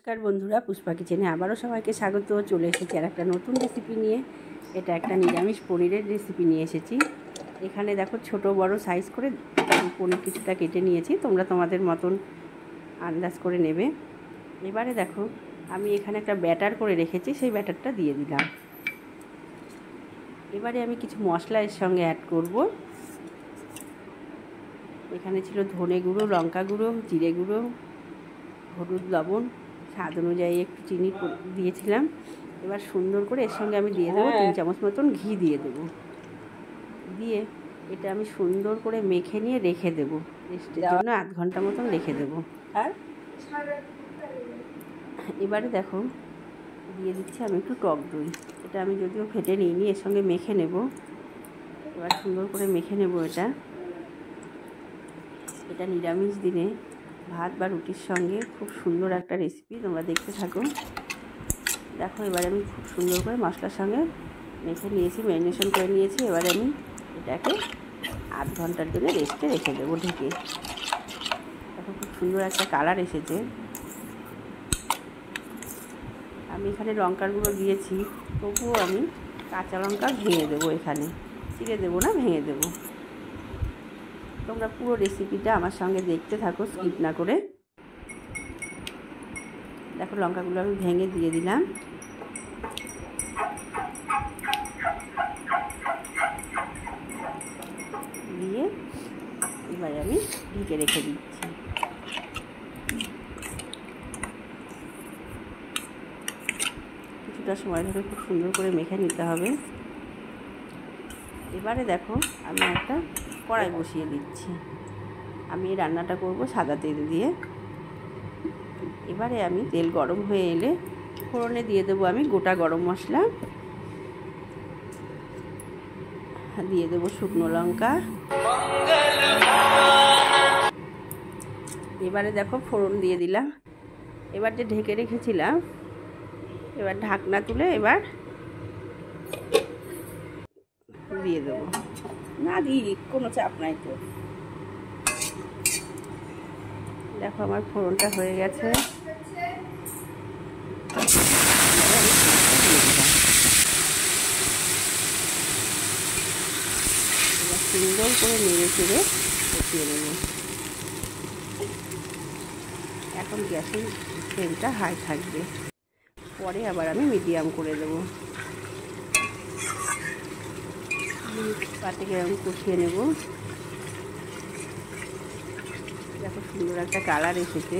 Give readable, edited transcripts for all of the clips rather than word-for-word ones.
নমস্কার বন্ধুরা, পুষ্পা কিচেনে আবারও সবাইকে স্বাগত। চলে এসেছি আর একটা নতুন রেসিপি নিয়ে। এটা একটা নিরামিষ পনিরের রেসিপি নিয়ে এসেছি। এখানে দেখো ছোট বড় সাইজ করে পনির কিছুটা কেটে নিয়েছি, তোমরা তোমাদের মতন আন্দাজ করে নেবে। এবারে দেখো আমি এখানে একটা ব্যাটার করে রেখেছি, সেই ব্যাটারটা দিয়ে দিলাম। এবারে আমি কিছু মশলা এর সঙ্গে অ্যাড করব। এখানে ছিল ধনে গুঁড়ো, লঙ্কা গুঁড়ো, জিরে গুঁড়ো, হলুদ, লবণ, স্বাদ অনুযায়ী একটু চিনি দিয়েছিলাম। এবার সুন্দর করে এর সঙ্গে আমি দিয়ে দেবো 3 চামচ মতন ঘি দিয়ে দেবো। দিয়ে এটা আমি সুন্দর করে মেখে নিয়ে রেখে দেবো, রেস্টের জন্য আধ ঘন্টা মতন রেখে দেবো। আর এবারে দেখো দিয়ে দিচ্ছি আমি একটু টক দই। এটা আমি যদিও ফেটে নিইনি, এর সঙ্গে মেখে নেব। এবার সুন্দর করে মেখে নেব। এটা নিরামিষ দিনে ভাত বা রুটির সঙ্গে খুব সুন্দর একটা রেসিপি, তোমরা দেখতে থাকো। দেখো এবারে আমি খুব সুন্দর করে মশলার সঙ্গে মেখে নিয়েছি, ম্যারিনেশন করে নিয়েছি। এবারে আমি এটাকে আধ ঘন্টার জন্য রেস্টে রেখে দেবো ঢেকে। দেখো খুব সুন্দর একটা কালার এসেছে। আমি এখানে লঙ্কার গুঁড়ো দিয়েছি, তবুও আমি কাঁচা লঙ্কা ভেঙে দেবো, এখানে চিড়ে দেবো না, ভেঙে দেবো। তোমরা পুরো রেসিপিটা আমার সঙ্গে দেখতে থাকো, স্কিপ না করে। দেখো লঙ্কাগুলো আমি ভেঙে দিয়ে দিলাম। দিয়ে এবারে আমি ঢেকে রেখে দিচ্ছি। কিছুটা সময় ধরে খুব সুন্দর করে মেখে নিতে হবে। এবারে দেখো আমি একটা কড়াই বসিয়ে দিচ্ছি। আমি এই রান্নাটা করব সাদা তেল দিয়ে। এবারে আমি তেল গরম হয়ে এলে ফোড়নে দিয়ে দেবো আমি গোটা গরম মশলা, দিয়ে দেবো শুকনো লঙ্কা। এবারে দেখো ফোড়ন দিয়ে দিলাম। এবার যে ঢেকে রেখেছিলাম, এবার ঢাকনা তুলে এবার দিয়ে দেবো। না দিই, কোনো চাপ নাই তো। দেখো আমার ফোড়নটা হয়ে গেছে। এবার সুন্দর করে নেড়ে চেড়ে কষিয়ে নেব। এখন গ্যাসের ফ্লেমটা হাই থাকবে, পরে আবার আমি মিডিয়াম করে দেবো। পাতিকে আমি কষিয়ে নেব। দেখো সুন্দর একটা কালার এসেছে।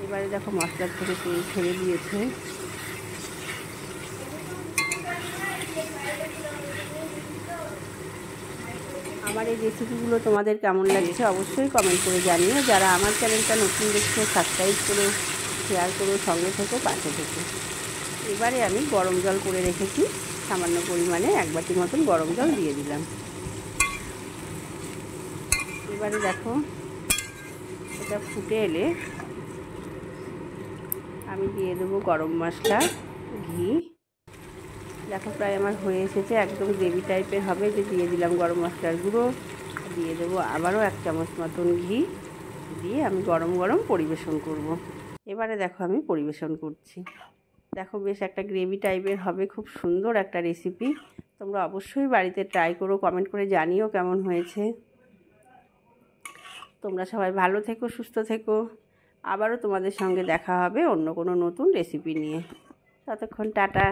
এবারে দেখো মশলার থেকে তেল ছেড়ে দিয়েছে। আমার এই রেসিপিগুলো তোমাদের কেমন লাগছে অবশ্যই কমেন্ট করে জানিও। যারা আমার চ্যানেলটা নতুন দেখছো সাবস্ক্রাইব করো, শেয়ার করো, সঙ্গে থেকো, পাশে থেকো। এবারে আমি গরম জল করে রেখেছি, সামান্য পরিমাণে 1 বাটি মতন গরম জল দিয়ে দিলাম। এবারে দেখো এটা ফুটে এলে আমি দিয়ে দেবো গরম মশলা, ঘি। দেখো প্রায় আমার হয়ে এসেছে, একদম গ্রেভি টাইপের হবে। যে দিয়ে দিলাম গরম মশলার গুঁড়ো, দিয়ে দেবো আবারও 1 চামচ মতন ঘি, দিয়ে আমি গরম গরম পরিবেশন করব। এবারে দেখো আমি পরিবেশন করছি। দেখো বেশ একটা গ্রেভি টাইপের হবে, খুব সুন্দর একটা রেসিপি। তোমরা অবশ্যই বাড়িতে ট্রাই করো, কমেন্ট করে জানিও কেমন হয়েছে। তোমরা সবাই ভালো থেকো, সুস্থ থেকো। আবারও তোমাদের সঙ্গে দেখা হবে অন্য কোনো নতুন রেসিপি নিয়ে। ততক্ষণ টাটা।